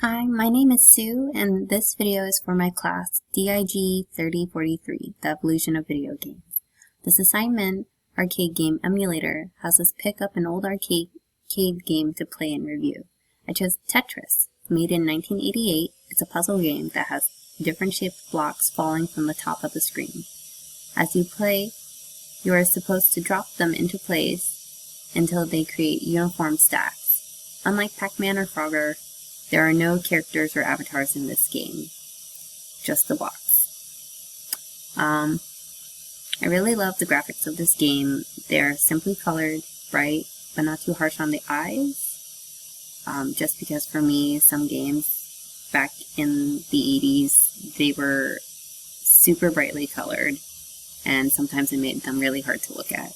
Hi, my name is Sue, and this video is for my class Dig3043, The Evolution of Video Games. This assignment, Arcade Game Emulator, has us pick up an old arcade game to play and review. I chose Tetris. Made in 1988, it's a puzzle game that has different shaped blocks falling from the top of the screen. As you play, you are supposed to drop them into place until they create uniform stacks. Unlike Pac-Man or Frogger, there are no characters or avatars in this game, just the blocks. I really love the graphics of this game. They're simply colored, bright, but not too harsh on the eyes. Just because for me, some games back in the 80s, they were super brightly colored, and sometimes it made them really hard to look at.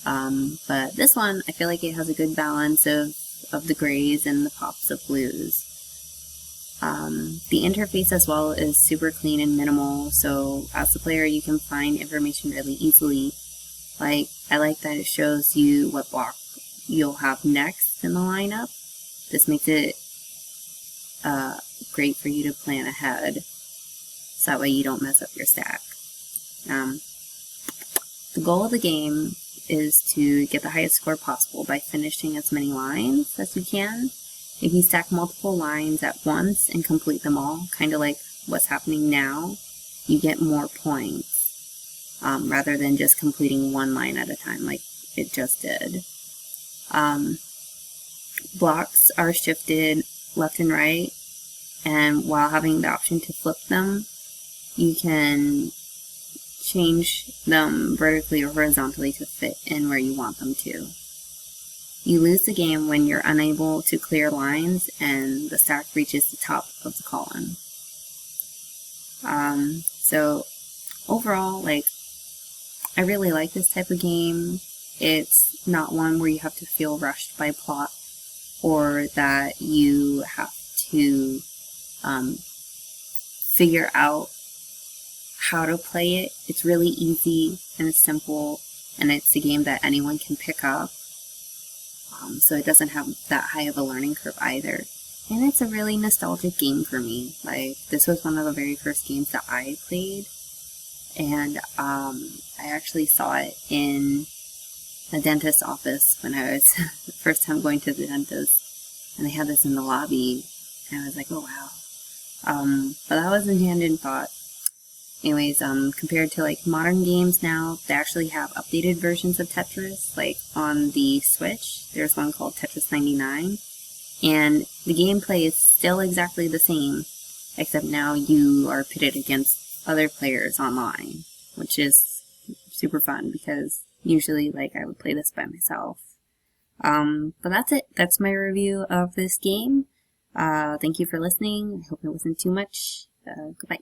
But this one, I feel like it has a good balance of the grays and the pops of blues. The interface as well is super clean and minimal, so as the player you can find information really easily. I like that it shows you what block you'll have next in the lineup. This makes it great for you to plan ahead, so that way you don't mess up your stack. The goal of the game is to get the highest score possible by finishing as many lines as you can. If you stack multiple lines at once and complete them all, kind of like what's happening now, you get more points, rather than just completing one line at a time like it just did. Blocks are shifted left and right, and while having the option to flip them, you can change them vertically or horizontally to fit in where you want them to. You lose the game when you're unable to clear lines and the stack reaches the top of the column. So overall, I really like this type of game. It's not one where you have to feel rushed by plot or that you have to figure out how to play it. It's really easy and it's simple, and it's a game that anyone can pick up. So it doesn't have that high of a learning curve either. And it's a really nostalgic game for me. This was one of the very first games that I played. And I actually saw it in a dentist's office when I was the first time going to the dentist. And they had this in the lobby. And I was like, oh wow. But that was in hand in thought. Anyways, compared to modern games now, they actually have updated versions of Tetris. On the Switch, there's one called Tetris 99, and the gameplay is still exactly the same, except now you are pitted against other players online, which is super fun because usually I would play this by myself. But that's it. That's my review of this game. Thank you for listening. I hope it wasn't too much. Goodbye.